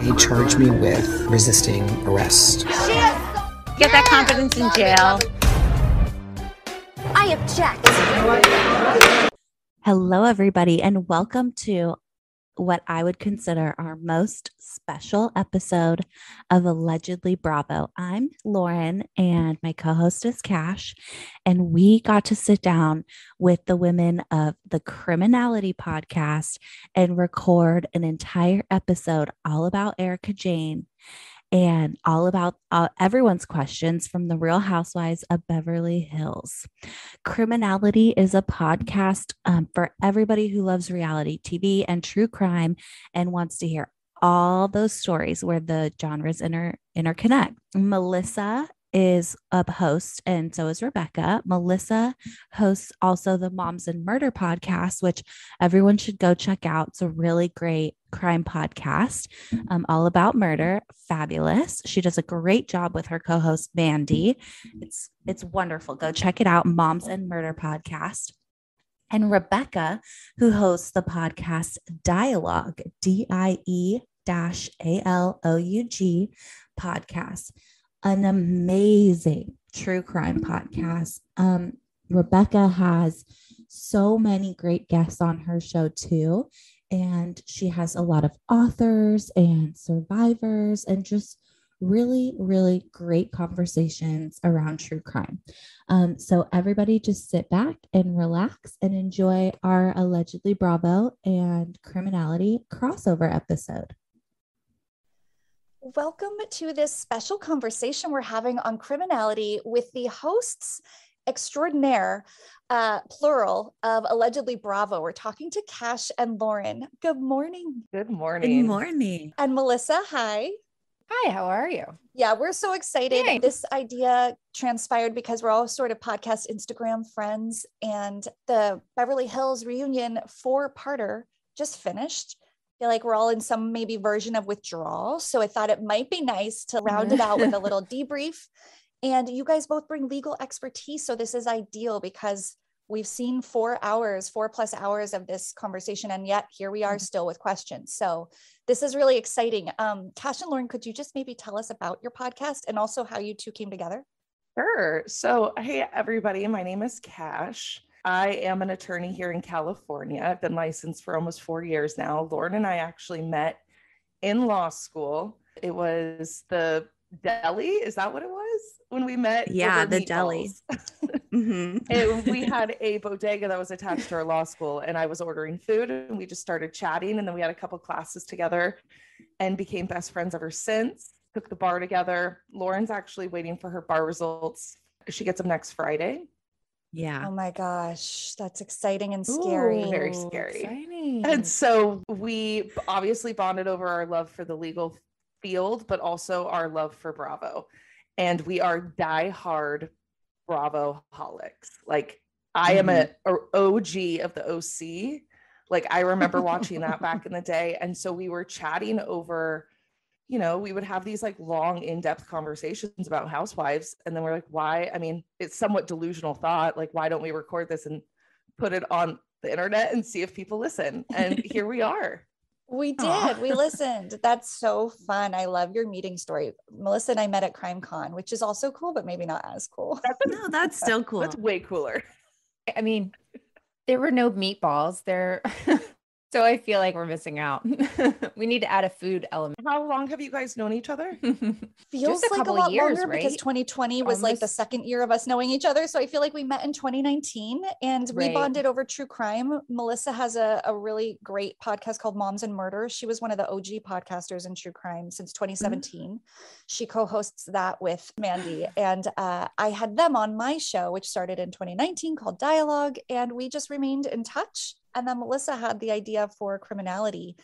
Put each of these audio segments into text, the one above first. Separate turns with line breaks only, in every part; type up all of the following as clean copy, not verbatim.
He charged me with resisting arrest.
Get that confidence in jail.
I object.
Hello, everybody, and welcome to what I would consider our most special episode of Allegedly Bravo. I'm Lauren, and my co-host is Cash, and we got to sit down with the women of the Criminality podcast and record an entire episode all about Erica Jane and all about everyone's questions from the Real Housewives of Beverly Hills. Criminality is a podcast for everybody who loves reality TV and true crime and wants to hear all those stories where the genres interconnect. Melissa is a host, and so is Rebecca. Melissa hosts also the Moms and Murder podcast, which everyone should go check out. It's a really great crime podcast all about murder. Fabulous. She does a great job with her co-host Mandy. It's wonderful. Go check it out. Moms and Murder podcast. And Rebecca, who hosts the podcast Dialogue, DIE-ALOUG podcast. An amazing true crime podcast. Rebecca has so many great guests on her show too. And she has a lot of authors and survivors and just really, really great conversations around true crime. So everybody just sit back and relax and enjoy our Allegedly Bravo and Criminality crossover episode.
Welcome to this special conversation we're having on Criminality with the hosts extraordinaire, plural, of Allegedly Bravo. We're talking to Cash and Lauren. Good morning.
Good morning.
Good morning.
And Melissa, hi.
Hi, how are you?
Yeah, we're so excited.
Yay.
This idea transpired because we're all sort of podcast Instagram friends, and the Beverly Hills reunion 4-parter just finished. I feel like we're all in some maybe version of withdrawal. So I thought it might be nice to round it out with a little debrief. And you guys both bring legal expertise. So this is ideal because we've seen 4+ hours of this conversation. And yet here we are still with questions. So this is really exciting. Cash and Lauren, could you just maybe tell us about your podcast and also how you two came together?
Sure. So, hey, everybody, my name is Cash. I am an attorney here in California. I've been licensed for almost 4 years now. Lauren and I actually met in law school. It was the deli. Is that what it was when we met?
Yeah, the
meatballs.
deli. Mm-hmm.
And we had a bodega that was attached to our law school, and I was ordering food, and we just started chatting. And then we had a couple classes together and became best friends ever since. Took the bar together. Lauren's actually waiting for her bar results. She gets them next Friday.
Yeah.
Oh my gosh, that's exciting and scary.
Ooh, very scary.
Exciting.
And so we obviously bonded over our love for the legal field, but also our love for Bravo. And we are diehard Bravo-holics. Like, I am a OG of the OC. Like, I remember watching that back in the day. And so we were chatting over, we would have these like long in-depth conversations about housewives. And then we're like, why? I mean, it's somewhat delusional thought. Like, why don't we record this and put it on the internet and see if people listen? And here we are.
We did.
Aww.
We listened. That's so fun. I love your meeting story. Melissa and I met at CrimeCon, which is also cool, but maybe not as cool.
No, that's still cool.
That's way cooler.
I mean, there were no meatballs there. So I feel like we're missing out. We need to add a food element.
How long have you guys known each other?
Feels
Just a
like
couple
a lot
of years,
longer because
right?
2020 was like the
Almost.
second year of us knowing each other. So I feel like we met in 2019 and we
Right.
bonded over true crime. Melissa has a really great podcast called Moms and Murder. She was one of the OG podcasters in true crime since 2017. She co-hosts that with Mandy. And I had them on my show, which started in 2019 called Dialogue. And we just remained in touch. And then Melissa had the idea for Criminality.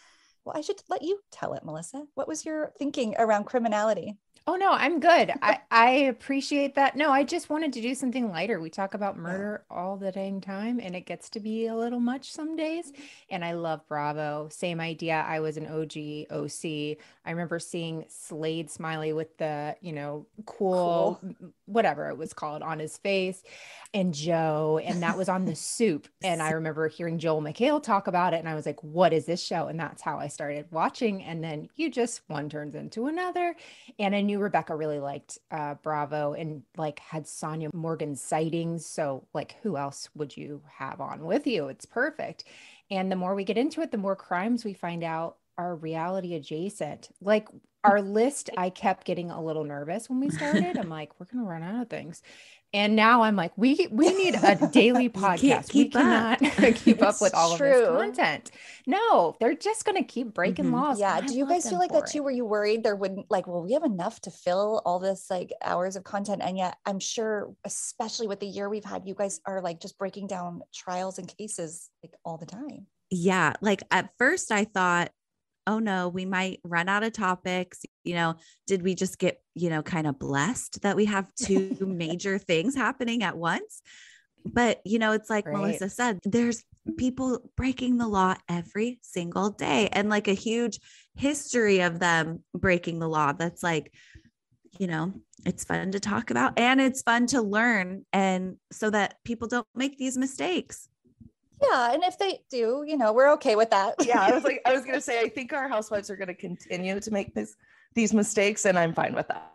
Well, I should let you tell it, Melissa. What was your thinking around Criminality?
Oh no, I'm good. I appreciate that. No, I just wanted to do something lighter. We talk about murder all the dang time and it gets to be a little much some days. And I love Bravo. Same idea. I was an OG OC. I remember seeing Slade Smiley with the, cool, whatever it was called on his face, and Joe, and that was on The Soup. And I remember hearing Joel McHale talk about it and I was like, what is this show? And that's how I started watching. And then one turns into another. And I knew Rebecca really liked Bravo and like had Sonia Morgan sightings. So like, who else would you have on with you? It's perfect. And the more we get into it, the more crimes we find out are reality adjacent. Like our list, I kept getting a little nervous when we started. I'm like, we're going to run out of things. And now I'm like, we need a daily podcast. We cannot keep up with all of this content. No, they're just going to keep breaking laws.
Yeah. Do you guys feel like that too? Were you worried there wouldn't we have enough to fill all this like hours of content? And yet I'm sure, especially with the year we've had, you guys are like just breaking down trials and cases like all the time.
Yeah. Like at first I thought, oh no, we might run out of topics. Did we just get, kind of blessed that we have two major things happening at once? But, it's like Melissa said, there's people breaking the law every single day and like a huge history of them breaking the law. That's like, it's fun to talk about and it's fun to learn. And so that people don't make these mistakes.
Yeah. And if they do, we're okay with that.
Yeah. I was going to say, I think our housewives are going to continue to make these mistakes and I'm fine with that.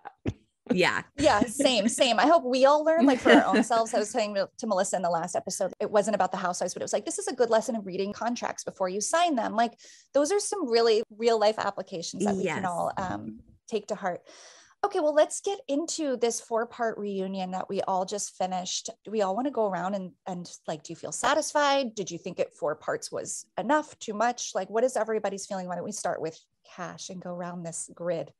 Yeah.
Yeah. Same. I hope we all learn like for our own selves. I was saying to Melissa in the last episode, it wasn't about the housewives, but it was like, this is a good lesson of reading contracts before you sign them. Like those are some really real life applications that we can all take to heart. Okay, well, let's get into this 4-part reunion that we all just finished. Do we all want to go around and like, do you feel satisfied? Did you think 4 parts was enough, too much? Like, what is everybody's feeling? Why don't we start with Cash and go around this grid?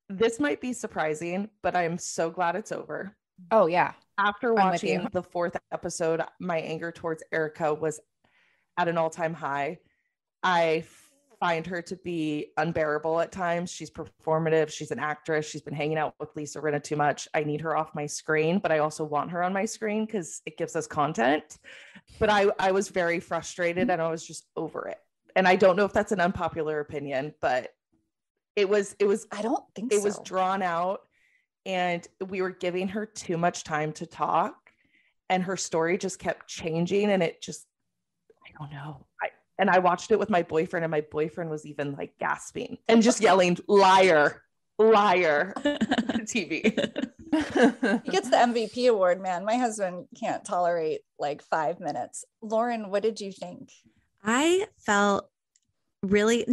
This might be surprising, but I'm so glad it's over.
Oh, yeah.
After watching the 4th episode, my anger towards Erica was at an all-time high. I find her to be unbearable at times. She's performative. She's an actress. She's been hanging out with Lisa Rinna too much. I need her off my screen, but I also want her on my screen because it gives us content. But I was very frustrated and I was just over it. And I don't know if that's an unpopular opinion, but it was,
I don't think
it was drawn out and we were giving her too much time to talk and her story just kept changing. And it just, I don't know. I watched it with my boyfriend and my boyfriend was even like gasping and just yelling, liar, liar to TV.
He gets the MVP award, man. My husband can't tolerate like 5 minutes. Lauren, what did you think?
I felt really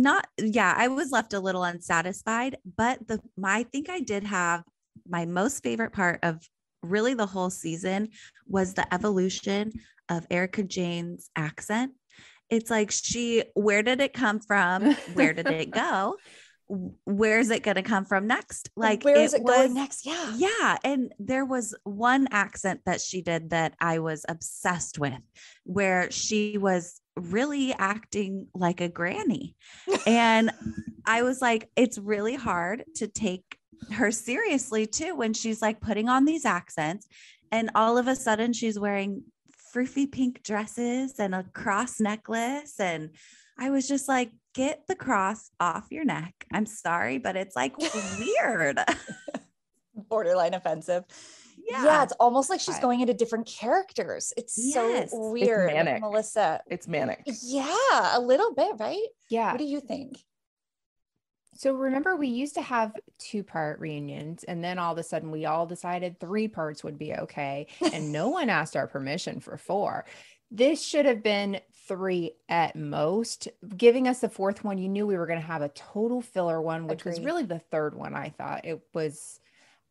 I was left a little unsatisfied, but I think I did have my most favorite part of really the whole season was the evolution of Erica Jane's accent. It's like where did it come from? Where did it go? Where's it going to come from next? Like,
where is it going next? Yeah.
Yeah. And there was one accent that she did that I was obsessed with, where she was really acting like a granny. And I was like, it's really hard to take her seriously too, when she's like putting on these accents and all of a sudden she's wearing froofy pink dresses and a cross necklace. And I was just like, get the cross off your neck. I'm sorry, but it's like weird.
Borderline offensive. Yeah. It's almost like she's going into different characters. It's so weird.
It's manic.
Melissa.
It's manic.
Yeah, a little bit, right?
Yeah.
What do you think?
So remember, we used to have 2-part reunions, and then all of a sudden we all decided 3 parts would be okay. And no one asked our permission for 4. This should have been 3 at most. Giving us the 4th one, you knew we were going to have a total filler one, which was really the 3rd one. I thought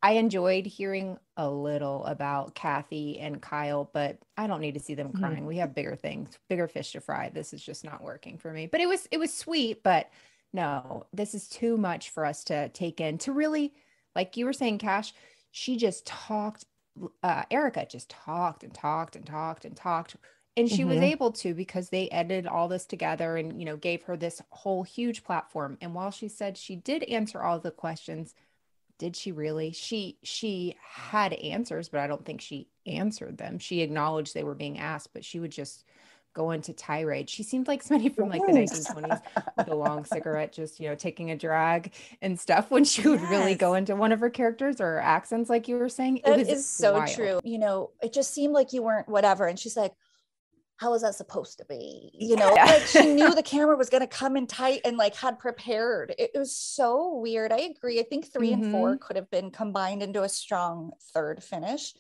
I enjoyed hearing a little about Kathie and Kyle, but I don't need to see them crying. We have bigger things, bigger fish to fry. This is just not working for me. But it was sweet, but no, this is too much for us to take in to really, like you were saying, Cash, she just talked. Erica just talked and talked and talked and talked. And she was able to, because they edited all this together and, gave her this whole huge platform. And while she said she did answer all the questions, did she really? She had answers, but I don't think she answered them. She acknowledged they were being asked, but she would just go into tirade. She seemed like somebody from like the 1920s with a long cigarette, just, taking a drag and stuff when she would really go into one of her characters or her accents, like you were saying.
That is so true. It just seemed like you weren't whatever. And she's like, how was that supposed to be? Like she knew the camera was going to come in tight and like had prepared. It was so weird. I agree. I think 3 and 4 could have been combined into a strong third finish.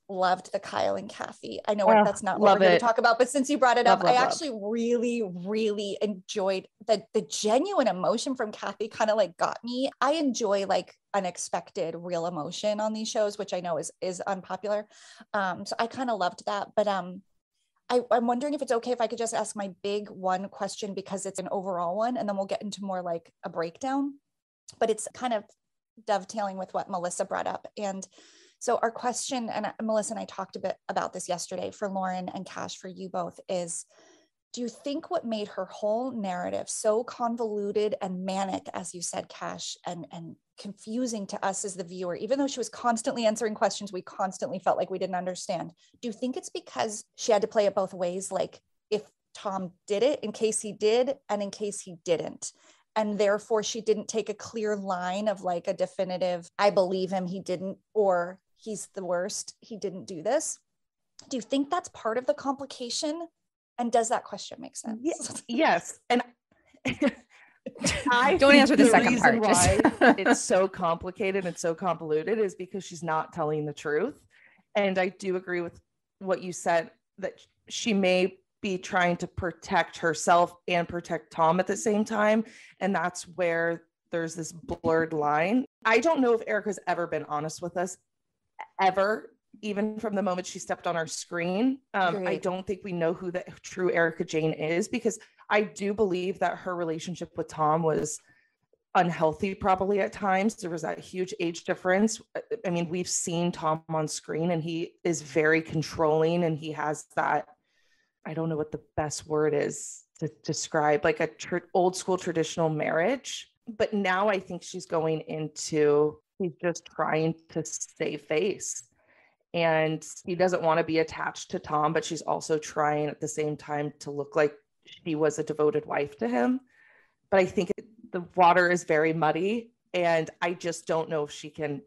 Loved the Kyle and Kathie. I know that's not what we're going to talk about, but since you brought it up, I actually really, really enjoyed the genuine emotion from Kathie. Kind of like got me. I enjoy like unexpected real emotion on these shows, which I know is unpopular. So I kind of loved that, but I'm wondering if it's okay if I could just ask my big one question, because it's an overall one, and then we'll get into more like a breakdown, but it's kind of dovetailing with what Melissa brought up. And so our question, and Melissa and I talked a bit about this yesterday for Lauren and Cash, for you both, is, do you think what made her whole narrative so convoluted and manic, as you said, Cash, and confusing to us as the viewer, even though she was constantly answering questions we constantly felt like we didn't understand, do you think it's because she had to play it both ways? Like if Tom did it, in case he did, and in case he didn't, and therefore she didn't take a clear line of like a definitive, I believe him, he didn't, or he's the worst, he didn't do this. Do you think that's part of the complication? And does that question make sense?
Yes. And
I don't answer the second part.
Why it's so complicated and so convoluted is because she's not telling the truth. And I do agree with what you said, that she may be trying to protect herself and protect Tom at the same time. And that's where there's this blurred line. I don't know if Erica's ever been honest with us, ever, even from the moment she stepped on our screen. I don't think we know who the true Erica Jane is, because I do believe that her relationship with Tom was unhealthy, probably at times. There was that huge age difference. I mean, we've seen Tom on screen and he is very controlling, and he has that, I don't know what the best word is to describe, like a old school traditional marriage. But now I think she's going into, he's just trying to save face. And he doesn't want to be attached to Tom, but she's also trying at the same time to look like she was a devoted wife to him. But I think the water is very muddy, and I just don't know if she can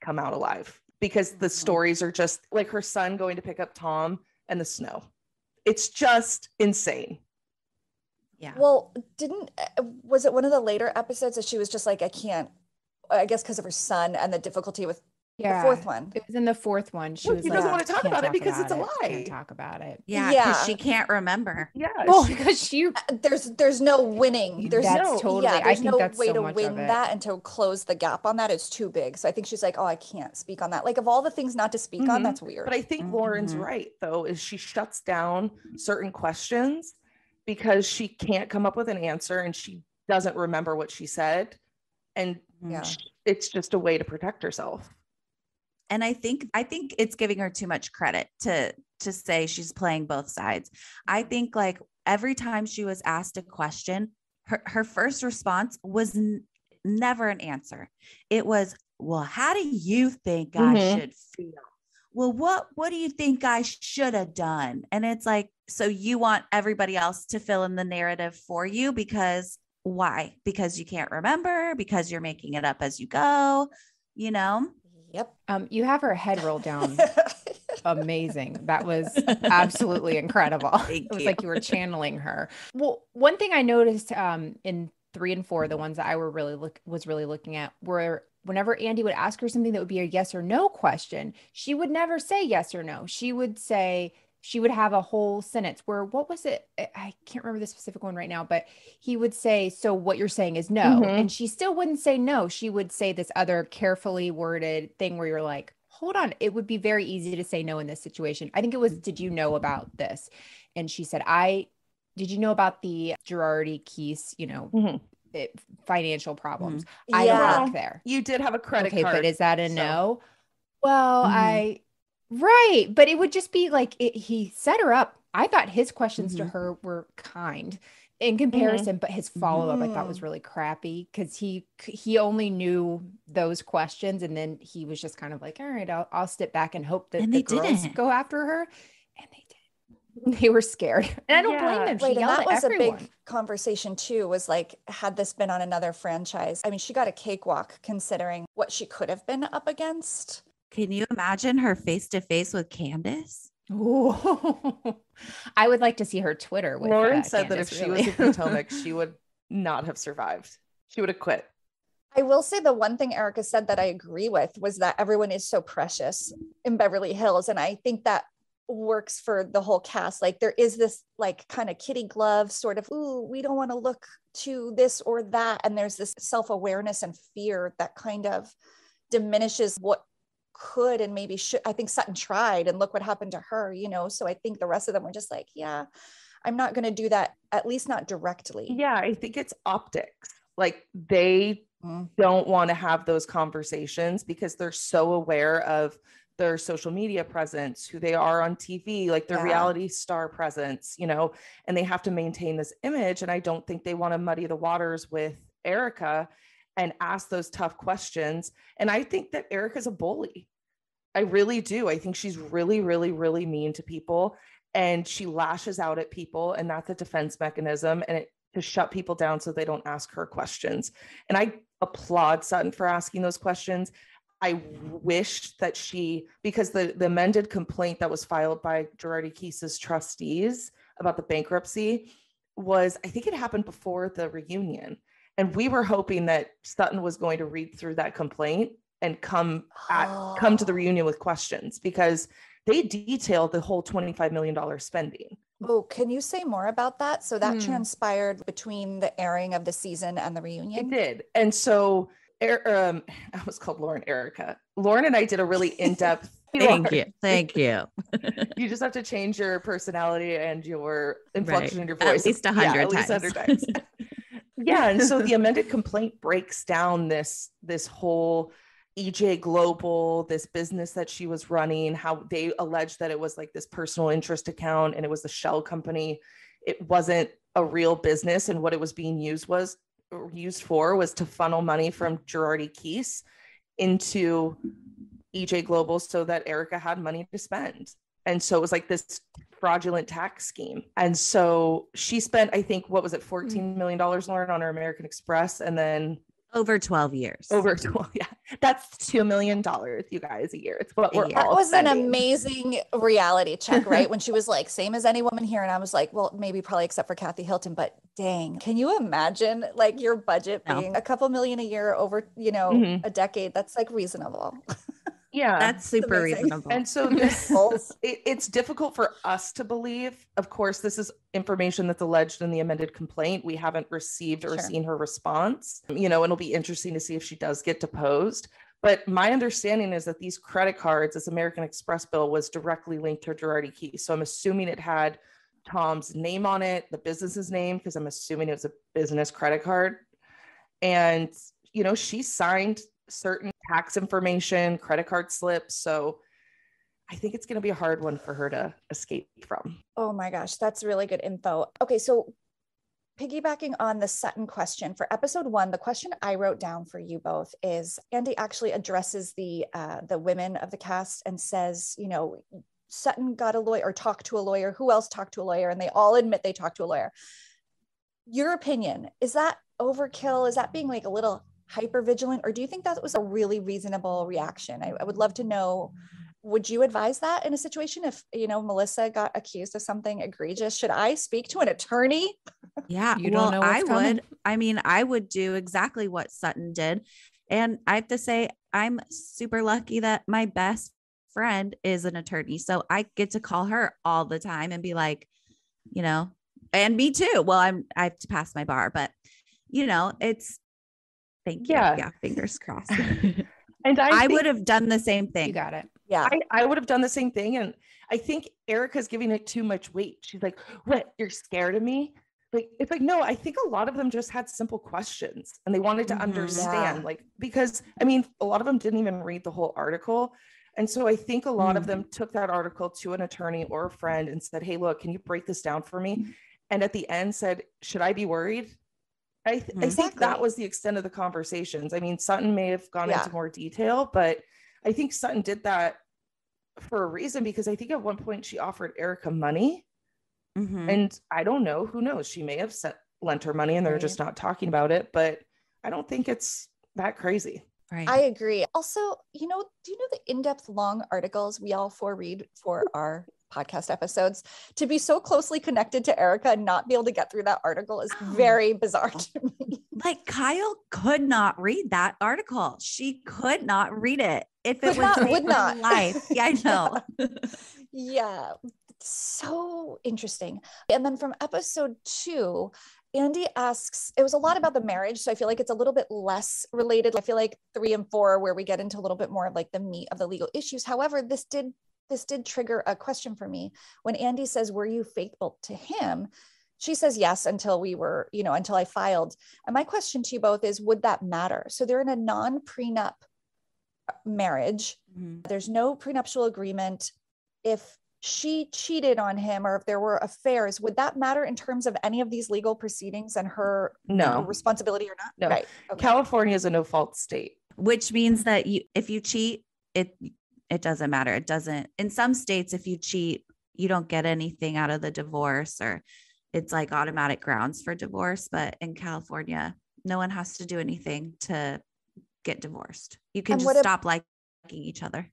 come out alive, because the stories are just like her son going to pick up Tom and the snow. It's just insane.
Yeah. Well, was it one of the later episodes that she was just like, I can't, I guess because of her son and the difficulty with the fourth one?
It was in the fourth one. She was like,
doesn't want to talk about it because it's a lie.
Can't talk about it.
Yeah, because she can't remember.
Yeah.
Well, because
there's no winning. There's
totally. I think
no
that's
way
so
to
much
win
of it.
that and to close the gap on that. It's too big. So I think she's like, oh, I can't speak on that. Like, of all the things not to speak on, that's weird.
But I think Lauren's right, though, is she shuts down certain questions because she can't come up with an answer and she doesn't remember what she said. And it's just a way to protect herself.
And I think it's giving her too much credit to say she's playing both sides. I think like every time she was asked a question, her first response was never an answer. It was, well, how do you think I should feel? Well, what do you think I should have done? And it's like, so you want everybody else to fill in the narrative for you, because why? Because you can't remember, because you're making it up as you go, you know?
Yep.
You have her head rolled down. Amazing. That was absolutely incredible. It was like you were channeling her. Well, one thing I noticed in 3 and 4, the ones that I was really looking at, were whenever Andy would ask her something that would be a yes or no question, she would never say yes or no. She would have a whole sentence where, what was it? I can't remember the specific one right now, but he would say, so what you're saying is no. And she still wouldn't say no. She would say this other carefully worded thing where you're like, hold on. It would be very easy to say no in this situation. I think it was, did you know about this? And she said, did you know about the Girardi Keese, financial problems? I don't work there.
You did have a credit card.
Okay, but is that a no? Well, right. But it would just be like, he set her up. I thought his questions to her were kind in comparison, but his follow-up I thought was really crappy because he only knew those questions, and then he was just kind of like, all right, I'll step back and hope that the girls go after her, and they did. They were scared, and I don't blame them. She
Right, and
yelled
that
at
was
everyone.
a big conversation too, was like, had this been on another franchise, I mean, she got a cakewalk considering what she could have been up against.
Can you imagine her face to face with Candace?
Ooh. I would like to see her Twitter with
Lauren said
Candace,
that if she was in Potomac, she would not have survived. She would have quit.
I will say the one thing Erica said that I agree with was that everyone is so precious in Beverly Hills. And I think that works for the whole cast. Like there is this like kind of kitty glove sort of, ooh, we don't want to look to this or that. And there's this self-awareness and fear that kind of diminishes what could and maybe should. I think Sutton tried, and look what happened to her, you know? So I think the rest of them were just like, yeah, I'm not going to do that, at least not directly.
Yeah, I think it's optics. Like they don't want to have those conversations because they're so aware of their social media presence, who they are on TV, like their reality star presence, you know, and they have to maintain this image. And I don't think they want to muddy the waters with Erica and ask those tough questions. And I think that Erica's a bully. I really do. I think she's really, really, really mean to people, and she lashes out at people, and that's a defense mechanism, and to shut people down so they don't ask her questions. And I applaud Sutton for asking those questions. I wish that because the amended complaint that was filed by Girardi Keese's trustees about the bankruptcy was, I think it happened before the reunion. And we were hoping that Sutton was going to read through that complaint and come to the reunion with questions, because they detailed the whole $25 million spending.
Oh, can you say more about that? So that transpired between the airing of the season and the reunion?
It did. And so I was called Lauren Erica. Lauren and I did a really in-depth.
Thank you.
You just have to change your personality and your inflection in your voice.
At least 100 times.
100 times. Yeah. And so the amended complaint breaks down this whole EJ Global, this business that she was running, how they alleged that it was like this personal interest account and it was the shell company. It wasn't a real business. And what it was being used for was to funnel money from Girardi Keese into EJ Global so that Erica had money to spend. And so it was like this fraudulent tax scheme. And so she spent, I think, what was it, $14 million, Lauren, on her American Express, and then
over 12 years.
Over 12, yeah. That's $2 million, you guys, a year. It's what we're all
That was
spending.
an amazing reality check, right? When she was like, same as any woman here. And I was like, well, maybe probably except for Kathie Hilton, but dang, can you imagine like your budget being a couple million a year over, a decade? That's like reasonable.
Yeah,
that's super reasonable.
And so it's difficult for us to believe. Of course, this is information that's alleged in the amended complaint. We haven't received or seen her response, and it'll be interesting to see if she does get deposed. But my understanding is that these credit cards, this American Express bill, was directly linked to Girardi Keese. So I'm assuming it had Tom's name on it, the business's name, because I'm assuming it was a business credit card. And, she signed certain tax information, credit card slips. So I think it's going to be a hard one for her to escape from.
Oh my gosh, that's really good info. Okay, so piggybacking on the Sutton question for episode 1, the question I wrote down for you both is Andy actually addresses the women of the cast and says, Sutton got a lawyer or talked to a lawyer. Who else talked to a lawyer? And they all admit they talked to a lawyer. Your opinion, is that overkill? Is that being like a little hyper vigilant, or do you think that was a really reasonable reaction? I would love to know, would you advise that in a situation if Melissa got accused of something egregious? Should I speak to an attorney?
Yeah,
you don't know what's coming.
Would. I mean, I would do exactly what Sutton did. And I have to say, I'm super lucky that my best friend is an attorney. So I get to call her all the time and be like, and me too. Well, I have to pass my bar, but it's, thank you. Yeah. Fingers crossed.
And
I would have done the same thing.
You got it.
Yeah.
I would have done the same thing. And I think Erica's giving it too much weight. She's like, what? You're scared of me? Like, it's like, no, I think a lot of them just had simple questions and they wanted to understand, because a lot of them didn't even read the whole article. And so I think a lot of them took that article to an attorney or a friend and said, hey, look, can you break this down for me? and at the end said, should I be worried? I think that was the extent of the conversations. I mean, Sutton may have gone into more detail, but I think Sutton did that for a reason, because I think at one point she offered Erica money. And I don't know, who knows? She may have lent her money and they're just not talking about it, but I don't think it's that crazy.
Right.
I agree. Also, do you know the in-depth long articles we all four read for our podcast episodes? To be so closely connected to Erica and not be able to get through that article is very bizarre to me.
Like Kyle could not read that article. She could not read it if it would not life. Yeah, I know.
Yeah. So interesting. And then from episode 2, Andy asks, it was a lot about the marriage. So I feel like it's a little bit less related. I feel like 3 and 4, where we get into a little bit more of like the meat of the legal issues. However, this did trigger a question for me. When Andy says, were you faithful to him? She says yes, until we were, until I filed. And my question to you both is, would that matter? So they're in a non-prenup marriage. There's no prenuptial agreement. If she cheated on him, or if there were affairs, would that matter in terms of any of these legal proceedings and her responsibility or not?
No.
Right. Okay.
California is a no fault state,
which means that if you cheat, it doesn't matter. It doesn't. In some states, if you cheat, you don't get anything out of the divorce, or it's like automatic grounds for divorce. But in California, no one has to do anything to get divorced. You can just stop liking each other.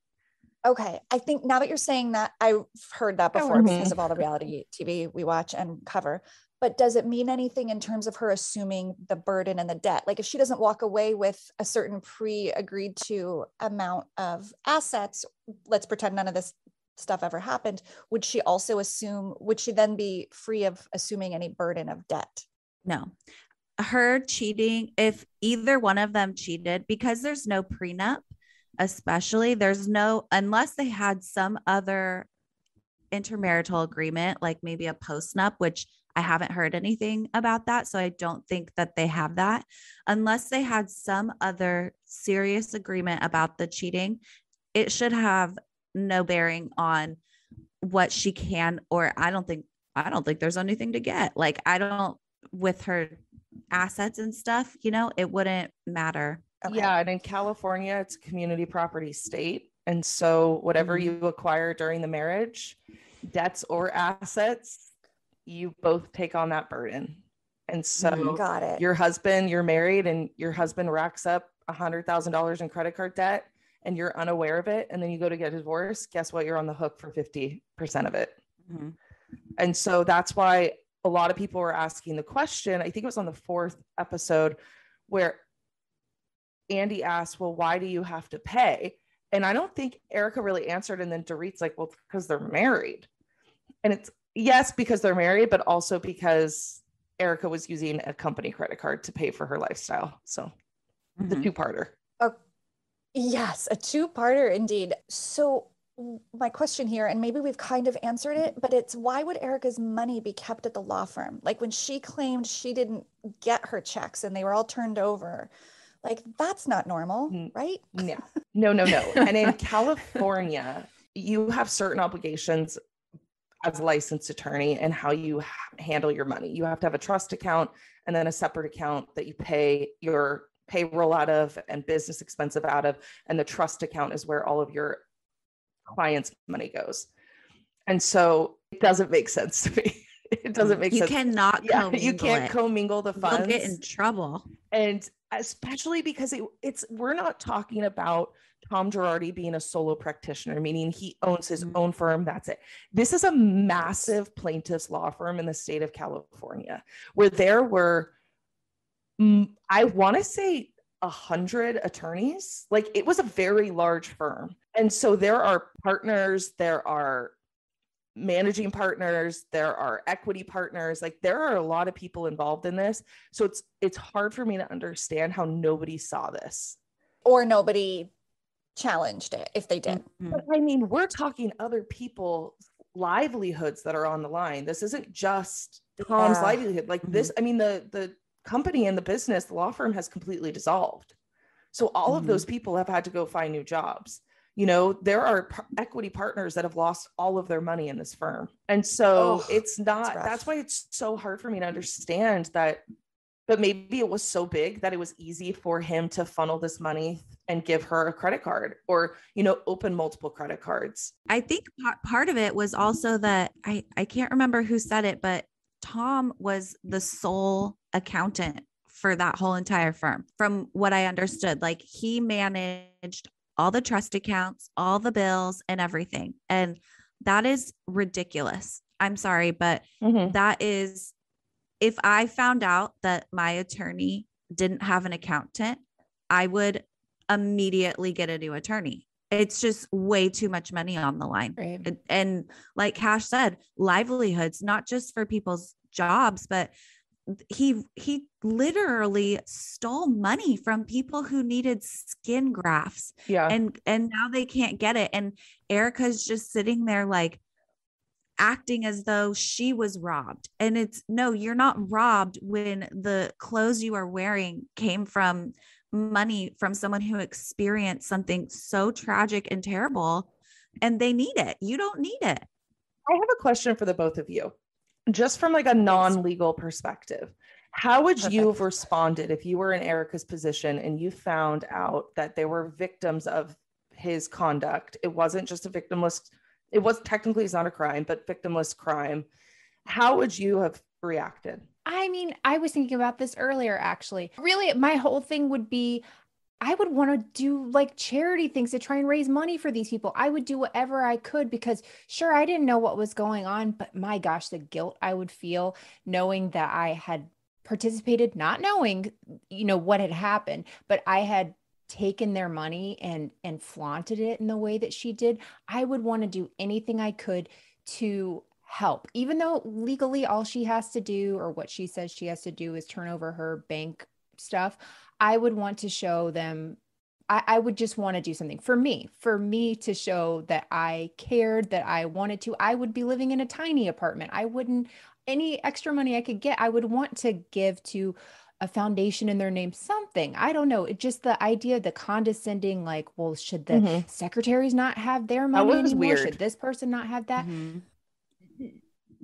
Okay. I think now that you're saying that, I've heard that before because of all the reality TV we watch and cover. But does it mean anything in terms of her assuming the burden and the debt? Like if she doesn't walk away with a certain pre-agreed to amount of assets, let's pretend none of this stuff ever happened, would she then be free of assuming any burden of debt?
No. Her cheating, if either one of them cheated, because there's no prenup, especially unless they had some other intermarital agreement, like maybe a postnup, which I haven't heard anything about that. So I don't think that they have that. Unless they had some other serious agreement about the cheating, it should have no bearing on what she can, or I don't think there's anything to get. Like with her assets and stuff, it wouldn't matter.
Okay.
Yeah. And in California, it's a community property state. And so whatever you acquire during the marriage, debts or assets, you both take on that burden. And so
Got it.
you're married and your husband racks up $100,000 in credit card debt and you're unaware of it. And then you go to get a divorce. Guess what? You're on the hook for 50% of it. And so that's why a lot of people were asking the question, I think it was on the 4th episode, where Andy asked, well, why do you have to pay? And I don't think Erica really answered. And then Dorit's like, well, because they're married. And it's yes, because they're married, but also because Erica was using a company credit card to pay for her lifestyle. So the 2-parter.
Yes, a 2-parter indeed. So my question here, and maybe we've kind of answered it, but it's, why would Erica's money be kept at the law firm? Like when she claimed she didn't get her checks and they were all turned over, like that's not normal, right?
Yeah. No. And in California, you have certain obligations as a licensed attorney and how you handle your money. You have to have a trust account and then a separate account that you pay your payroll out of and business expensive out of. And the trust account is where all of your clients' money goes. And so it doesn't make sense to me. It doesn't make sense.
You cannot
you can't commingle the funds.
You'll get in trouble.
And especially because we're not talking about Tom Girardi being a solo practitioner, meaning he owns his own firm. That's it. This is a massive plaintiff's law firm in the state of California, where there were, I want to say 100 attorneys. Like it was a very large firm. And so there are partners, there are managing partners, there are equity partners, like there are a lot of people involved in this. So it's hard for me to understand how nobody saw this. Or
nobody challenged it if they did.
But I mean, we're talking other people's livelihoods that are on the line. This isn't just Tom's livelihood. Like this, I mean, the company and the business, the law firm has completely dissolved. So all of those people have had to go find new jobs. You know, there are equity partners that have lost all of their money in this firm. And so it's not, that's why it's so hard for me to understand that, but maybe it was so big that it was easy for him to funnel this money and give her a credit card or, you know, open multiple credit cards.
I think part of it was also that I can't remember who said it, but Tom was the sole accountant for that whole entire firm. From what I understood, like he managed all the trust accounts, all the bills and everything. And that is ridiculous. I'm sorry, but that is, if I found out that my attorney didn't have an accountant, I would immediately get a new attorney. It's just way too much money on the line.
Right.
And like Cash said, livelihoods, not just for people's jobs, but he literally stole money from people who needed skin grafts.
Yeah.
And now they can't get it. And Erica's just sitting there like acting as though she was robbed. And it's no, you're not robbed when the clothes you are wearing came from money from someone who experienced something so tragic and terrible and they need it. You don't need it.
I have a question for the both of you, just from like a non-legal perspective. How would you have responded if you were in Erica's position and you found out that there were victims of his conduct? It wasn't just a victimless, it was technically, it's not a crime, but victimless crime. How would you have reacted?
I mean, I was thinking about this earlier, actually. Really, my whole thing would be, I would want to do like charity things to try and raise money for these people. I would do whatever I could because sure, I didn't know what was going on, but my gosh, the guilt I would feel knowing that I had participated, not knowing, you know, what had happened, but I had taken their money and flaunted it in the way that she did. I would want to do anything I could to help, even though legally all she has to do, or what she says she has to do, is turn over her bank stuff. I would want to show them, I would just want to do something for me to show that I cared, that I wanted to. I would be living in a tiny apartment. I wouldn't, any extra money I could get, I would want to give to a foundation in their name, something. I don't know. It just the idea, the condescending, like, well, should the secretaries not have their money anymore?
Weird.
Should this person not have that?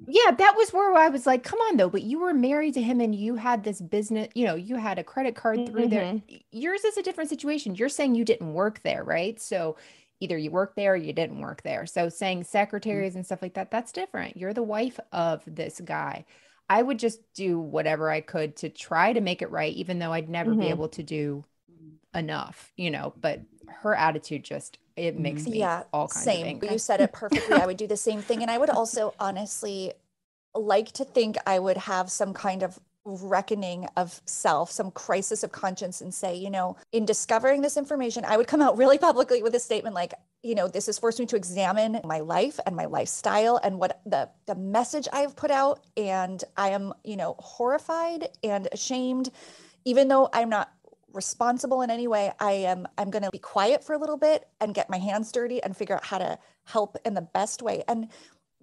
Yeah, that was where I was like, come on though, but you were married to him and you had this business, you know, you had a credit card through there. Yours is a different situation. You're saying you didn't work there, right? So either you worked there or you didn't work there. So saying secretaries and stuff like that, that's different. You're the wife of this guy. I would just do whatever I could to try to make it right, even though I'd never be able to do enough, you know, but her attitude just, it makes me all kinds of angry.
You said it perfectly. I would do the same thing. And I would also honestly like to think I would have some kind of reckoning of self, some crisis of conscience, and say, you know, in discovering this information, I would come out really publicly with a statement like, you know, this has forced me to examine my life and my lifestyle and what the message I have put out. And I am, you know, horrified and ashamed, even though I'm not responsible in any way. I'm going to be quiet for a little bit and get my hands dirty and figure out how to help in the best way. And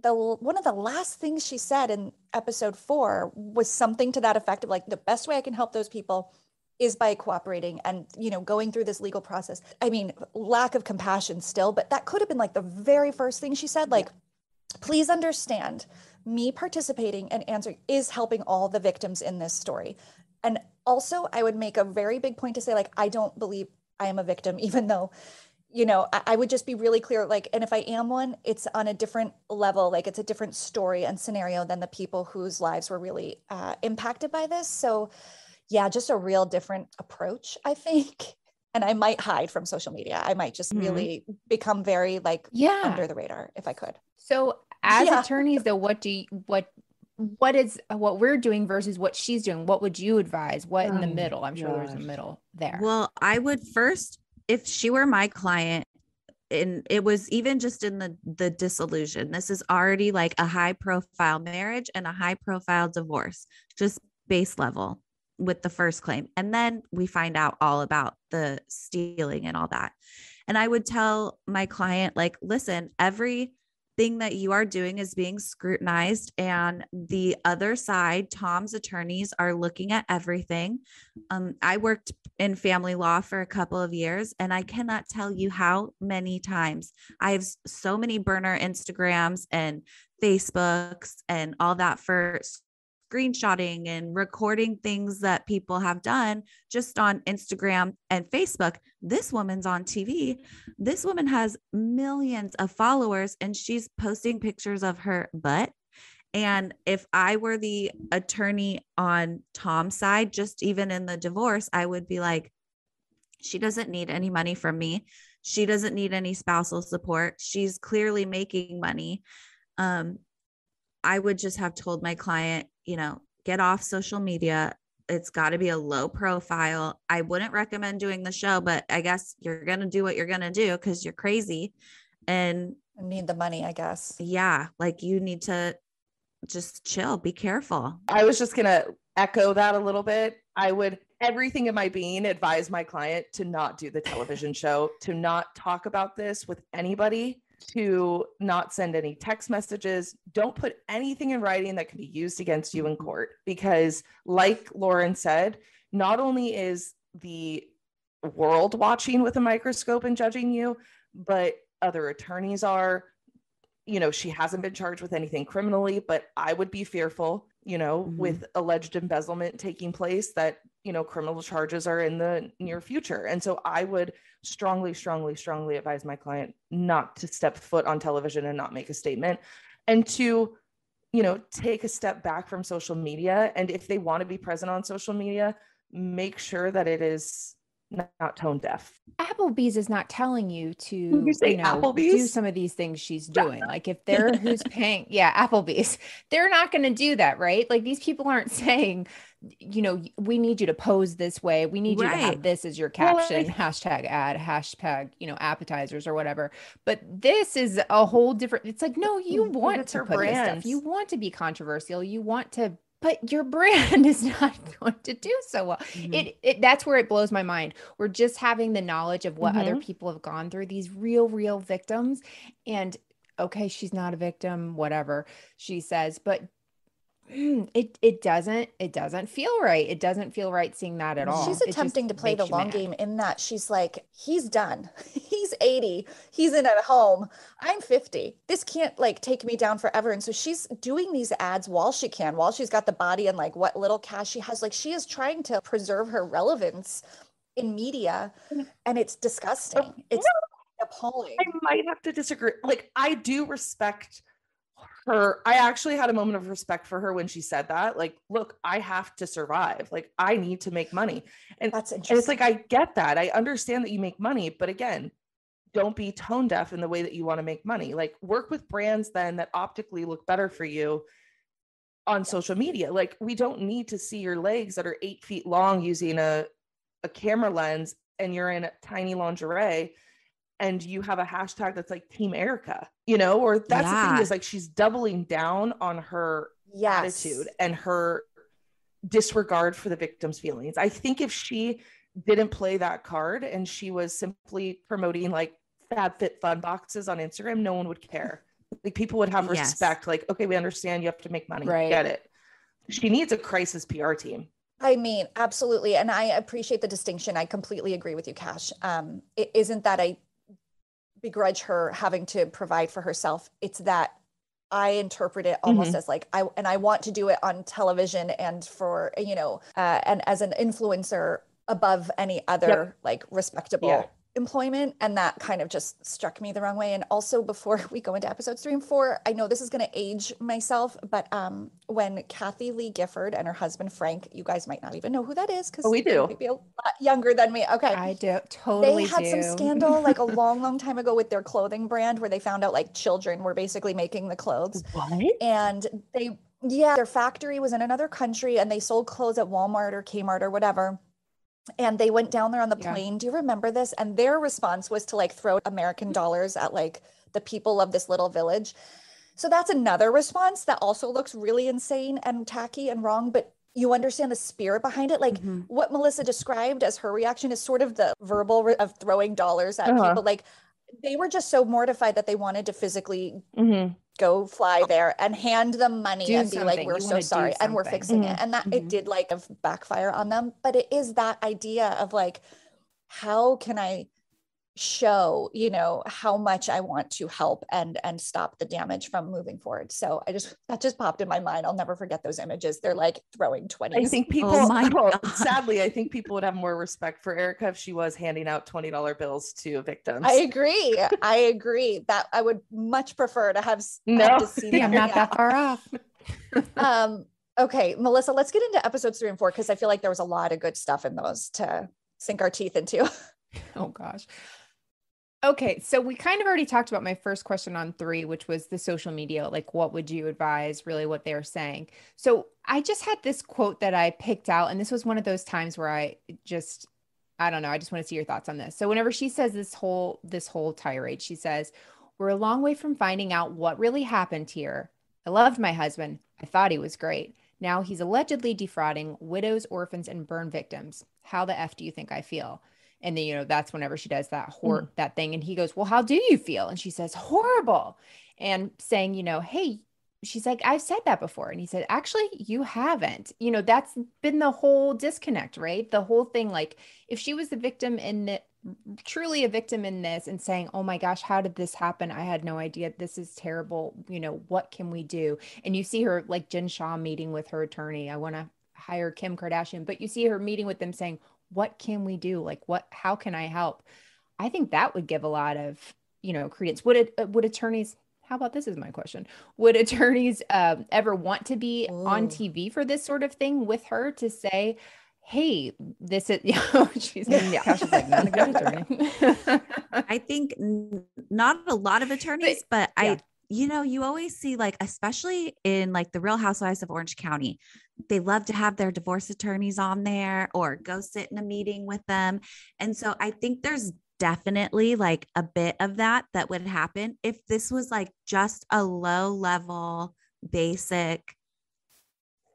one of the last things she said in episode 4 was something to that effect of like, the best way I can help those people is by cooperating and, you know, going through this legal process. I mean, lack of compassion still, but that could have been like the very first thing she said, like, please understand, me participating and answering is helping all the victims in this story. And also I would make a very big point to say, like, I don't believe I am a victim, even though, you know, I would just be really clear, like, and if I am one, it's on a different level, like it's a different story and scenario than the people whose lives were really impacted by this. So yeah, just a real different approach, I think. And I might hide from social media. I might just really become very like under the radar if I could.
So as attorneys though, what is what we're doing versus what she's doing? What would you advise? What in the middle? I'm sure there's a middle there.
Well, I would first, if she were my client, and it was even just in the dissolution, this is already like a high profile marriage and a high profile divorce, just base level with the first claim. And then we find out all about the stealing and all that. And I would tell my client, like, listen, every thing that you are doing is being scrutinized, and the other side, Tom's attorneys, are looking at everything. I worked in family law for a couple of years, and I cannot tell you how many times I have so many burner Instagrams and Facebooks and all that for screenshotting and recording things that people have done just on Instagram and Facebook. This woman's on TV. This woman has millions of followers, and she's posting pictures of her butt. And if I were the attorney on Tom's side, just even in the divorce, I would be like, she doesn't need any money from me. She doesn't need any spousal support. She's clearly making money. I would just have told my client, get off social media. It's got to be a low profile. I wouldn't recommend doing the show, but I guess you're going to do what you're going to do because you're crazy and
need the money, I guess.
Yeah. Like, you need to just chill, be careful.
I was just going to echo that a little bit. I would, everything in my being, advise my client to not do the television show, to not talk about this with anybody, to not send any text messages. Don't put anything in writing that can be used against you in court, because like Lauren said, not only is the world watching with a microscope and judging you, but other attorneys are. She hasn't been charged with anything criminally, but I would be fearful, with alleged embezzlement taking place, that, criminal charges are in the near future. And so I would strongly, strongly, strongly advise my client not to step foot on television and not make a statement, and to, take a step back from social media. And if they want to be present on social media, make sure that it is not tone deaf.
Applebee's is not telling you to, do some of these things she's doing. Like, if they're who's paying, Applebee's, they're not going to do that, right? Like, these people aren't saying, we need you to pose this way. We need you to have this as your caption, hashtag ad, hashtag, appetizers or whatever. But this is a whole different, it's like, no, you want to put this stuff. You want to be controversial. You want to, but your brand is not going to do so well. That's where it blows my mind. We're just having the knowledge of what other people have gone through, these real victims. And okay, she's not a victim, whatever she says, but it doesn't feel right. It doesn't feel right seeing that at all.
She's attempting to play the long game, in that she's like, he's done. He's 80. He's in a home. I'm 50. This can't take me down forever. And so she's doing these ads while she can, while she's got the body and what little cash she has. She is trying to preserve her relevance in media, and it's disgusting. It's appalling.
I might have to disagree. I do respect her. I actually had a moment of respect for her when she said that. Look, I have to survive. I need to make money. And
that's interesting.
And it's I get that. I understand that you make money, but again, don't be tone deaf in the way that you want to make money. Work with brands then that optically look better for you on social media. We don't need to see your legs that are 8 feet long using a camera lens, and you're in a tiny lingerie and you have a hashtag that's Team Erica, or that's the thing, is she's doubling down on her attitude and her disregard for the victim's feelings. I think if she didn't play that card and she was simply promoting Fab Fit Fun boxes on Instagram, no one would care. People would have respect. Okay, we understand you have to make money.
Right.
Get it. She needs a crisis PR team.
I mean, absolutely. And I appreciate the distinction. I completely agree with you, Cash. It isn't that I begrudge her having to provide for herself. It's that I interpret it almost as I want to do it on television and for, and as an influencer above any other respectable employment. And that kind of just struck me the wrong way. And also, before we go into episodes 3 and 4, I know this is going to age myself, but when Kathie Lee Gifford and her husband Frank, you guys might not even know who that is, because
we do.
Maybe a lot younger than me. Okay,
I do totally.
They had some scandal a long time ago with their clothing brand, where they found out children were basically making the clothes.
What?
And their factory was in another country, and they sold clothes at Walmart or Kmart or whatever. And they went down there on the plane. Do you remember this? And their response was to throw American dollars at the people of this little village. So that's another response that also looks really insane and tacky and wrong, but you understand the spirit behind it. What Melissa described as her reaction is sort of the verbal of throwing dollars at people. They were just so mortified that they wanted to physically
Mhm.
go fly there and hand them money
Do
and be like,
something.
we're
You
so
wanna do
sorry and we're
something.
fixing it. And that it did like backfire on them. But it is that idea of like, how can I show, you know, how much I want to help and stop the damage from moving forward. So that just popped in my mind. I'll never forget those images. They're like throwing 20s.
I think people,
Oh my God.
sadly, I think people would have more respect for Erica if she was handing out $20 bills to victims.
I agree that I would much prefer to have to see
See,
that.
I'm not
Yeah.
that far off.
Okay, Melissa, let's get into episodes 3 and 4 because I feel like there was a lot of good stuff in those to sink our teeth into.
Oh gosh. Okay, so we kind of already talked about my first question on 3, which was the social media. Like, what would you advise, really what they're saying? So I just had this quote that I picked out, and this was one of those times where I don't know, I just want to see your thoughts on this. So whenever she says this whole tirade, she says, "We're a long way from finding out what really happened here. I loved my husband. I thought he was great. Now he's allegedly defrauding widows, orphans, and burn victims. How the F do you think I feel?" And then, you know, that's whenever she does that that thing. And he goes, "Well, how do you feel?" And she says, "Horrible." And saying, you know, "Hey," she's like, "I've said that before." And he said, "Actually, you haven't." You know, that's been the whole disconnect, right? The whole thing, like if she was the victim truly a victim in this and saying, "Oh my gosh, how did this happen? I had no idea. This is terrible. You know, what can we do?" And you see her like Jen Shah meeting with her attorney. I want to hire Kim Kardashian, but you see her meeting with them saying, "What can we do? Like, how can I help?" I think that would give a lot of, you know, credence. Would attorneys, how about this is my question. Would attorneys ever want to be on TV for this sort of thing with her to say, "Hey, this is," you know, she's like, "Not a good attorney."
I think not a lot of attorneys, but
yeah.
you know, you always see like, especially in like the Real Housewives of Orange County, they love to have their divorce attorneys on there or go sit in a meeting with them. And so I think there's definitely like a bit of that would happen if this was like just a low level, basic.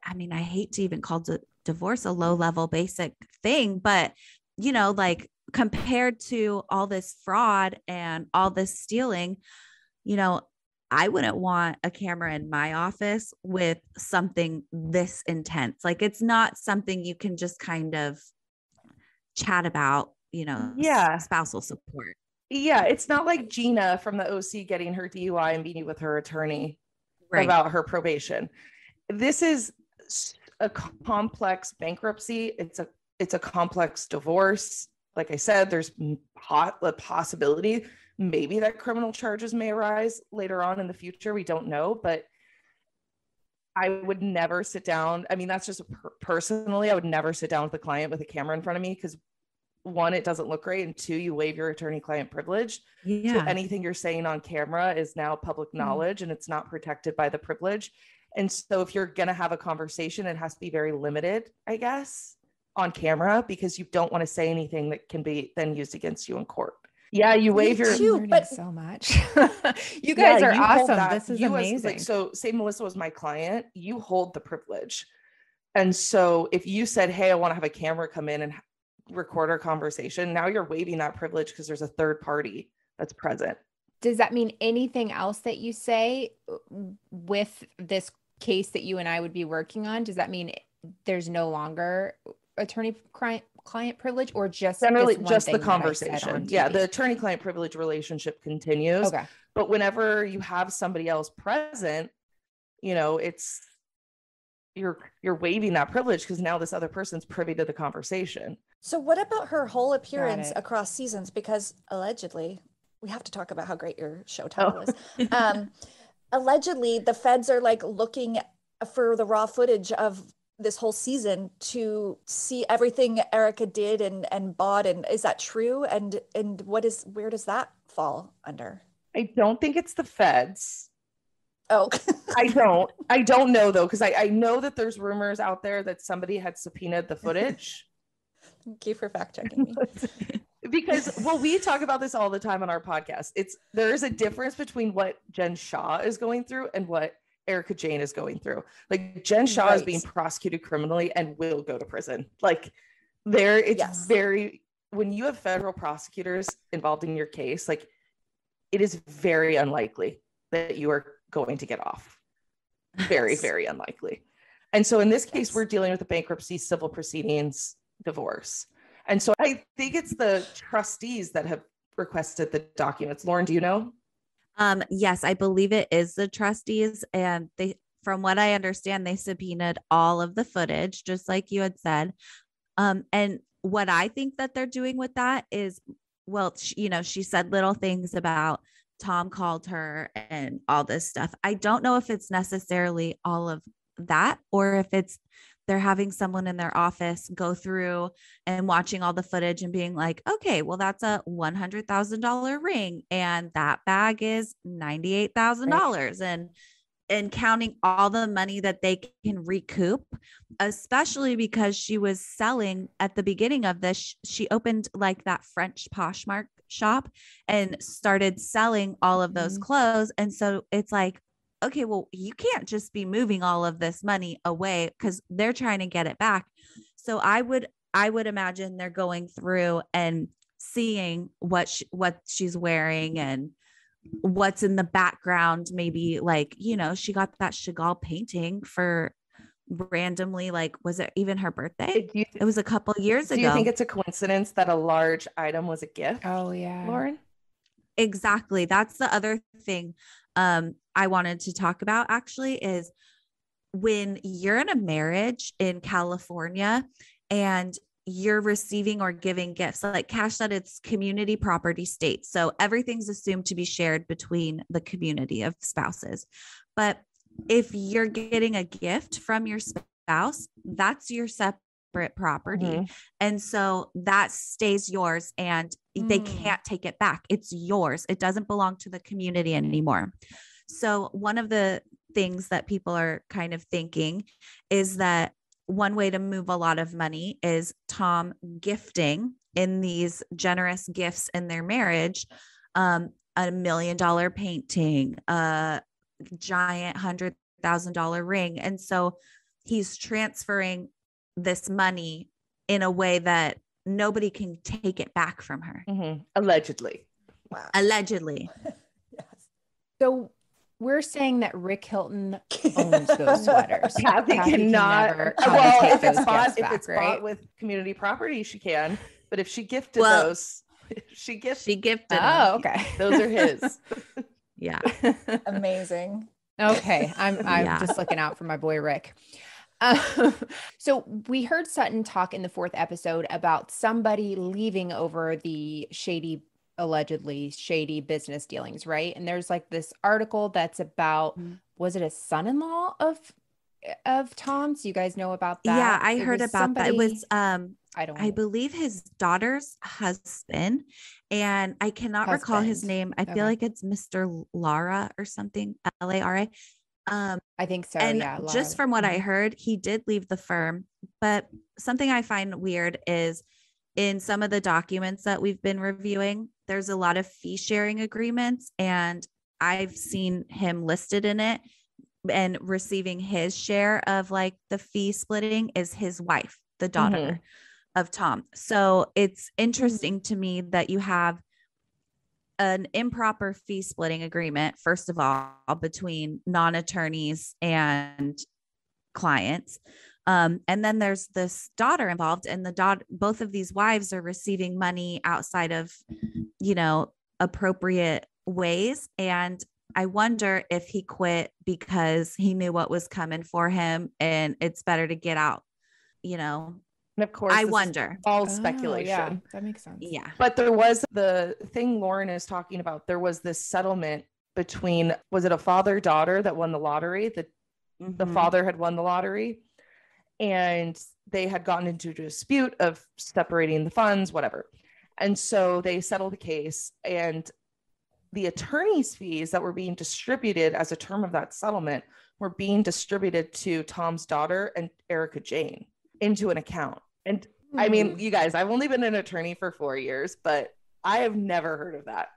I mean, I hate to even call divorce a low level, basic thing, but you know, like compared to all this fraud and all this stealing, you know, I wouldn't want a camera in my office with something this intense. Like it's not something you can just kind of chat about, you know, spousal support.
Yeah, it's not like Gina from the OC getting her DUI and meeting with her attorney about her probation. This is a complex bankruptcy. It's a complex divorce. Like I said, there's a possibility maybe that criminal charges may arise later on in the future. We don't know, but I would never sit down. I mean, that's just personally, I would never sit down with a client with a camera in front of me because 1, it doesn't look great. And 2, you waive your attorney-client privilege.
Yeah.
So anything you're saying on camera is now public knowledge and it's not protected by the privilege. And so if you're going to have a conversation, it has to be very limited, I guess, on camera because you don't want to say anything that can be then used against you in court. Yeah, you waive your
but so much. You guys are awesome. This is amazing.
So say Melissa was my client, you hold the privilege. And so if you said, "Hey, I want to have a camera come in and record our conversation," now you're waiving that privilege because there's a third party that's present.
Does that mean anything else that you say with this case that you and I would be working on? Does that mean there's no longer attorney-client privilege, or just
generally
this one
just
thing
the
that I said
conversation?
on
Yeah,
TV?
the attorney-client privilege relationship continues.
Okay.
But whenever you have somebody else present, you know, you're waiving that privilege because now this other person's privy to the conversation.
So what about her whole appearance across seasons? Because allegedly, we have to talk about how great your show title is. Allegedly, the feds are like looking for the raw footage of this whole season to see everything Erica did and bought. And is that true? And where does that fall under?
I don't think it's the feds.
Oh,
I don't know though, because I know that there's rumors out there that somebody had subpoenaed the footage.
Thank you for fact checking me.
Because, well, we talk about this all the time on our podcast. There is a difference between what Jen Shah is going through and what Erica Jane is going through. Like Jen Shah is being prosecuted criminally and will go to prison. Like when you have federal prosecutors involved in your case, like it is very unlikely that you are going to get off. Very, very unlikely. And so in this case, we're dealing with a bankruptcy, civil proceedings, divorce. And so I think it's the trustees that have requested the documents. Lauren, do you know?
Yes, I believe it is the trustees. And they, from what I understand, they subpoenaed all of the footage, just like you had said. And what I think that they're doing with that is, well, she said little things about Tom called her and all this stuff. I don't know if it's necessarily all of that, or if it's they're having someone in their office go through and watching all the footage and being like, okay, well, that's a $100,000 ring and that bag is $98,000. And counting all the money that they can recoup, especially because she was selling at the beginning of this. She opened like that French Poshmark shop and started selling all of those clothes. And so it's like, okay, well, you can't just be moving all of this money away because they're trying to get it back. So I would imagine they're going through and seeing what she's wearing and what's in the background. Maybe like, she got that Chagall painting for randomly, like, was it even her birthday? It was a couple years ago.
Do you think it's a coincidence that a large item was a gift?
Oh yeah,
Lauren?
Exactly. That's the other thing I wanted to talk about actually is when you're in a marriage in California and you're receiving or giving gifts like cash, that it's community property state. So everything's assumed to be shared between the community of spouses. But if you're getting a gift from your spouse, that's your separate property. And so that stays yours and they can't take it back. It's yours. It doesn't belong to the community anymore. So one of the things that people are kind of thinking is that one way to move a lot of money is Tom gifting in these generous gifts in their marriage, $1 million painting, a giant $100,000 ring. And so he's transferring this money in a way that nobody can take it back from her.
Allegedly.
Wow.
Allegedly.
Yes.
So we're saying that Rick Hilton owns those sweaters.
Kathie
Kathie can
cannot.
never
Well,
take
if it's
those
bought,
gifts back, right?
bought with community property, she can. But if she gifted those, she gifted
them.
Oh, okay.
Those are his.
Yeah.
Amazing.
Okay. I'm just looking out for my boy, Rick. So we heard Sutton talk in the 4th episode about somebody leaving over the allegedly shady business dealings, right? And there's like this article that's about, was it a son-in-law of Tom's? You guys know about that?
Yeah, I heard about that. It was I believe his daughter's husband, and I cannot recall his name. I feel like it's Mr. Lara or something, Lara.
I think so.
And
yeah.
just from what I heard, he did leave the firm. But something I find weird is in some of the documents that we've been reviewing, there's a lot of fee sharing agreements, and I've seen him listed in it, and receiving his share of like the fee splitting is his wife, the daughter of Tom. So it's interesting to me that you have an improper fee splitting agreement, first of all, between non-attorneys and clients. And then there's this daughter involved, and both of these wives are receiving money outside of, appropriate ways. And I wonder if he quit because he knew what was coming for him and it's better to get out,
And of course,
I wonder.
All speculation.
Yeah, that makes sense.
Yeah.
But there was the thing Lauren is talking about. There was this settlement between, was it a father-daughter that won the lottery? The father had won the lottery and they had gotten into a dispute of separating the funds, whatever. And so they settled the case, and the attorney's fees that were being distributed as a term of that settlement were being distributed to Tom's daughter and Erica Jane into an account. And I mean, you guys, I've only been an attorney for 4 years, but I have never heard of that.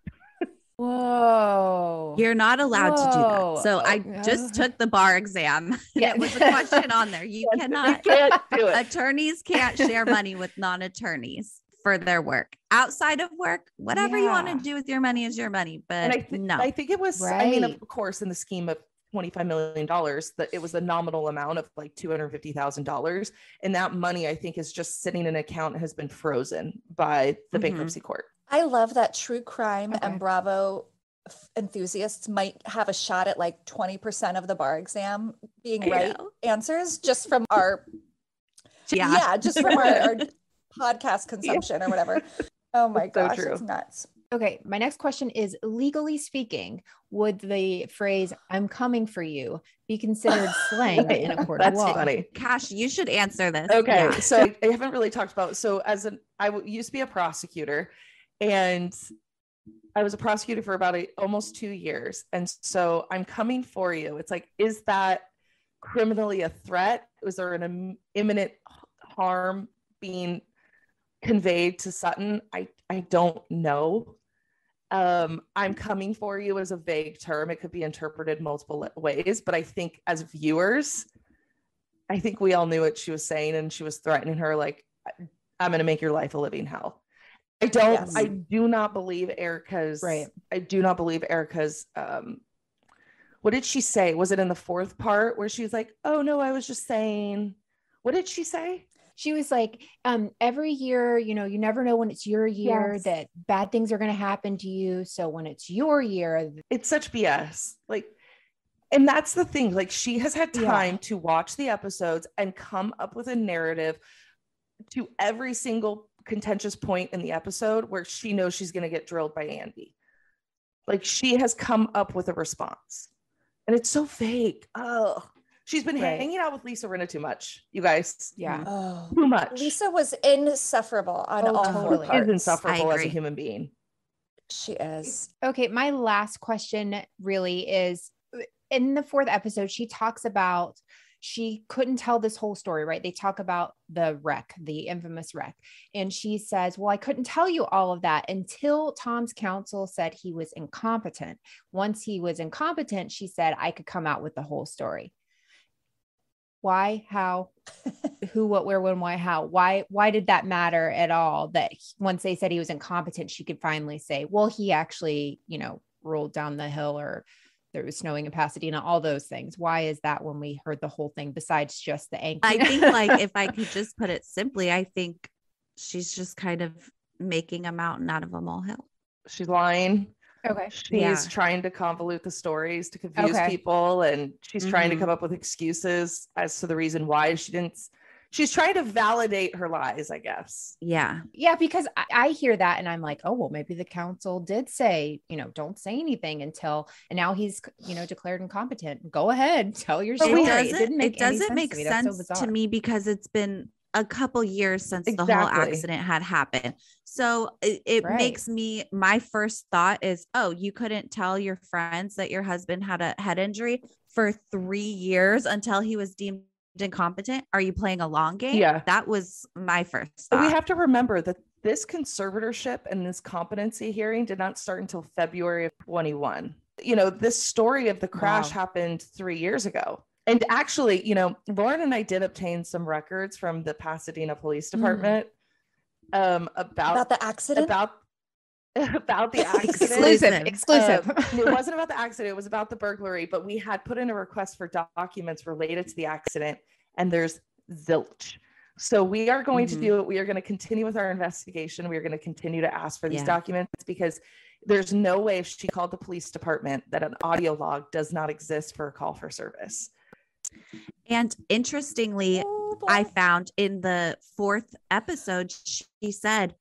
Whoa.
You're not allowed to do that. So I just took the bar exam.
Yeah.
It was a question on there. You cannot.
You can't do it.
Attorneys can't share money with non-attorneys. for their work. Outside of work, whatever you want to do with your money is your money. But
I think it was,
right.
I mean, of course, in the scheme of $25 million, that it was a nominal amount of like $250,000. And that money, I think, is just sitting in an account and has been frozen by the bankruptcy court.
I love that true crime and Bravo enthusiasts might have a shot at like 20% of the bar exam being answers just from our just from our podcast consumption or whatever. Oh my gosh,
so
it's nuts.
Okay, my next question is, legally speaking, would the phrase "I'm coming for you" be considered slang in a court of law?
That's funny.
Cash, you should answer this.
Okay, so I haven't really talked about, so I used to be a prosecutor, and I was a prosecutor for about almost 2 years. And so I'm coming for you. It's like, is that criminally a threat? Was there an imminent harm being conveyed to Sutton? I don't know. I'm coming for you is a vague term. It could be interpreted multiple ways, but I think as viewers, I think we all knew what she was saying, and she was threatening her like, I'm going to make your life a living hell. I do not believe Erica's, I do not believe Erica's, what did she say? Was it in the fourth part where she was like, oh no, I was just saying, what did she say?
She was like, every year, you never know when it's your year that bad things are going to happen to you. So when it's your year,
it's such BS. Like, and that's the thing, like she has had time to watch the episodes and come up with a narrative to every single contentious point in the episode where she knows she's going to get drilled by Andy. Like she has come up with a response, and it's so fake. Oh, she's been hanging out with Lisa Rinna too much, you guys. Too much.
Lisa was insufferable on all four parts.
Is insufferable as a human being.
She is.
Okay, my last question really is, in the fourth episode, she talks about she couldn't tell this whole story, right? They talk about the wreck, the infamous wreck. And she says, well, I couldn't tell you all of that until Tom's counsel said he was incompetent. Once he was incompetent, she said, I could come out with the whole story. Why, how, who, what, where, when, why, how, why did that matter at all? That once they said he was incompetent, she could finally say, well, he actually, rolled down the hill, or there was snowing in Pasadena, all those things. Why is that when we heard the whole thing besides just the ankle?
I think like, if I could just put it simply, I think she's just kind of making a mountain out of a molehill.
She's lying.
Okay.
She's trying to convolute the stories to confuse people, and she's trying to come up with excuses as to the reason why she didn't. She's trying to validate her lies, I guess.
Yeah, because I hear that and I'm like, oh, well, maybe the council did say, don't say anything until, and now he's, declared incompetent. Go ahead, tell your story.
It doesn't make sense to me because it's been a couple years since the whole accident had happened. So it makes me, my first thought is, oh, you couldn't tell your friends that your husband had a head injury for 3 years until he was deemed incompetent? Are you playing a long game?
Yeah,
that was my first thought.
But we have to remember that this conservatorship and this competency hearing did not start until February of 21. This story of the crash happened 3 years ago. And actually, Lauren and I did obtain some records from the Pasadena Police Department about the accident. About the accident.
Exclusive.
It wasn't about the accident. It was about the burglary, but we had put in a request for documents related to the accident, and there's zilch. So we are going to do it. We are going to continue with our investigation. We are going to continue to ask for these documents, because there's no way, if she called the police department, that an audio log does not exist for a call for service.
And interestingly, I found in the fourth episode, she said,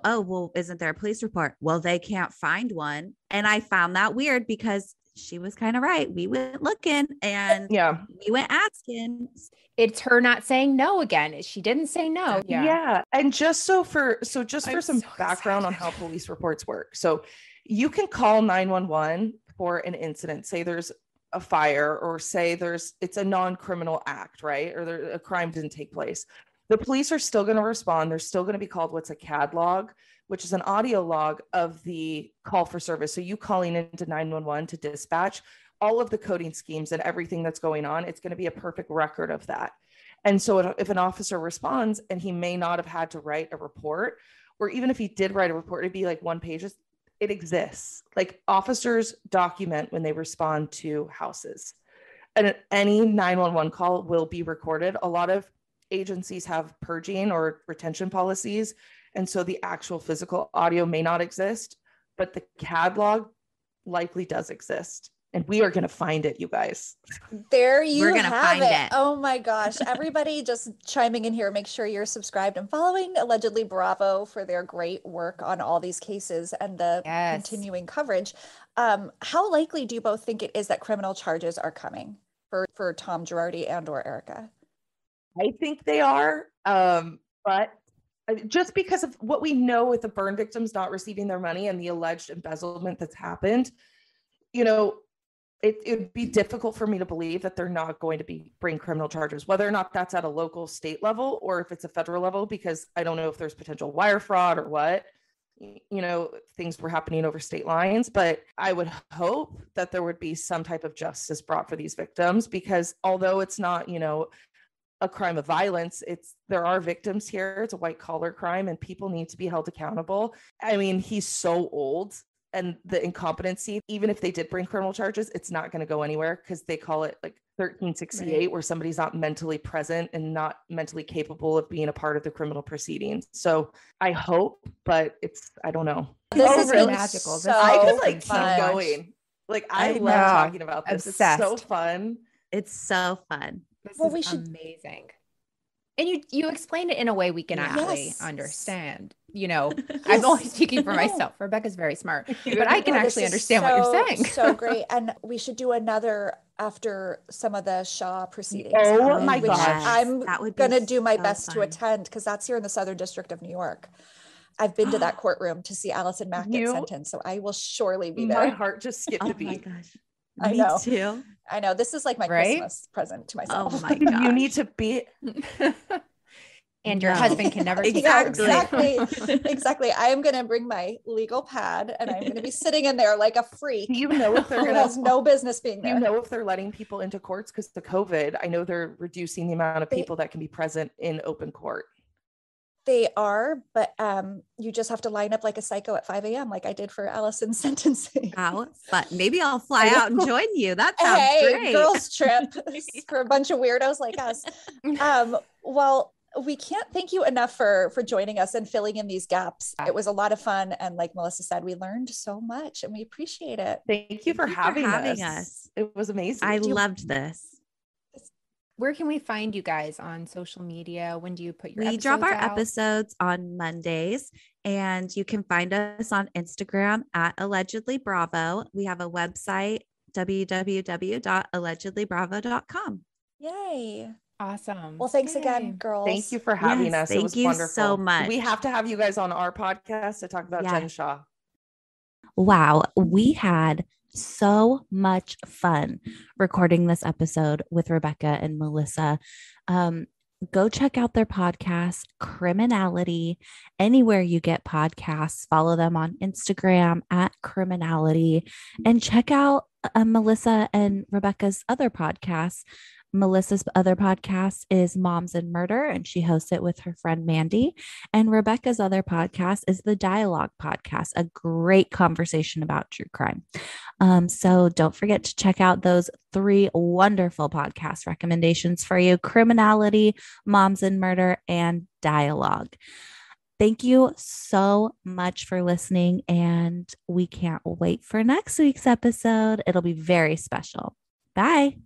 oh, well, isn't there a police report? Well, they can't find one. And I found that weird because she was kind of right. We went looking and we went asking.
It's her not saying no again. She didn't say no.
Yeah. And just for some background on how police reports work. So you can call 911 for an incident. Say there's a fire, or say it's a non-criminal act, right? Or a crime didn't take place. The police are still going to respond. They're still going to be called what's a CAD log, which is an audio log of the call for service. So you calling into 911 to dispatch, all of the coding schemes and everything that's going on, it's going to be a perfect record of that. And so if an officer responds and he may not have had to write a report, or even if he did write a report, it'd be like 1 page. It exists. Like officers document when they respond to houses, and any 911 call will be recorded. A lot of agencies have purging or retention policies. And so the actual physical audio may not exist, but the CAD log likely does exist. And we are going to find it, you guys.
There you
We're gonna
have
find it.
Oh my gosh. Everybody just chiming in here. Make sure you're subscribed and following Allegedly Bravo for their great work on all these cases and the continuing coverage. How likely do you both think it is that criminal charges are coming for Tom Girardi and or Erica?
I think they are, but just because of what we know with the burn victims not receiving their money and the alleged embezzlement that's happened, you know, it would be difficult for me to believe that they're not going to bring criminal charges, whether or not that's at a local state level or if it's a federal level, because I don't know if there's potential wire fraud or what, you know, things were happening over state lines. But I would hope that there would be some type of justice brought for these victims, because although it's not, you know, a crime of violence, there are victims here. It's a white collar crime and people need to be held accountable. I mean, he's so old, and the incompetency, even if they did bring criminal charges, it's not going to go anywhere, because they call it like 1368, right, where somebody's not mentally present and not mentally capable of being a part of the criminal proceedings. So I hope, but I don't know.
This is
really
magical.
So
I could like keep
fun.
going. Like I love
know.
talking about this.
Obsessed.
It's so fun.
It's so fun.
This
Well,
is amazing. And you explained it in a way we can actually
Yes.
understand. You know, I'm only speaking for myself. Rebecca's very smart, but I can actually understand what you're saying.
So great. And we should do another after some of the Shaw proceedings.
Oh my
which
gosh.
I'm
That would be
going to do my
so
best to
fun.
attend, because that's here in the Southern District of New York. I've been to that courtroom to see Allison Mack get sentenced, so I will surely be there.
My heart just skipped a
Oh my
beat.
gosh.
I
Me
know.
too.
I know. This is like my
Right?
Christmas present to myself.
Oh my gosh.
You need to be.
And your
No.
husband can never take
Exactly.
care of you.
Exactly. I am going to bring my legal pad and I'm going to be sitting in there like a freak
Do you know if they're
who
gonna
has no business being
Do
there.
you know if they're letting people into courts because of COVID? I know they're reducing the amount of people that can be present in open court.
They are, but you just have to line up like a psycho at 5 a.m. like I did for Allison's sentencing.
How fun. Maybe I'll fly out and join you. That sounds
Hey,
great.
girls trip for a bunch of weirdos like us. Well, we can't thank you enough for joining us and filling in these gaps. It was a lot of fun. And like Melissa said, we learned so much and we appreciate it.
Thank you for having
having
us.
us.
It was amazing.
I loved this.
Where can we find you guys on social media? When do you put your
We
episodes
drop our
out?
episodes on Mondays, and you can find us on Instagram at Allegedly Bravo. We have a website, www.allegedlybravo.com.
Yay.
Awesome.
Well, thanks
Yay.
again, girls.
Thank you for having
Yes,
us. It
thank
was
you
wonderful.
so much.
We have to have you guys on our podcast to talk about
Yeah.
Jen Shaw.
Wow, we had so much fun recording this episode with Rebecca and Melissa. Go check out their podcast, Criminality, anywhere you get podcasts. Follow them on Instagram at Criminality, and check out Melissa and Rebecca's other podcasts. Melissa's other podcast is Moms and Murder, and she hosts it with her friend Mandy. And Rebecca's other podcast is the Dialogue Podcast, a great conversation about true crime. So don't forget to check out those 3 wonderful podcast recommendations for you: Criminality, Moms and Murder, and Dialogue. Thank you so much for listening, and we can't wait for next week's episode. It'll be very special. Bye.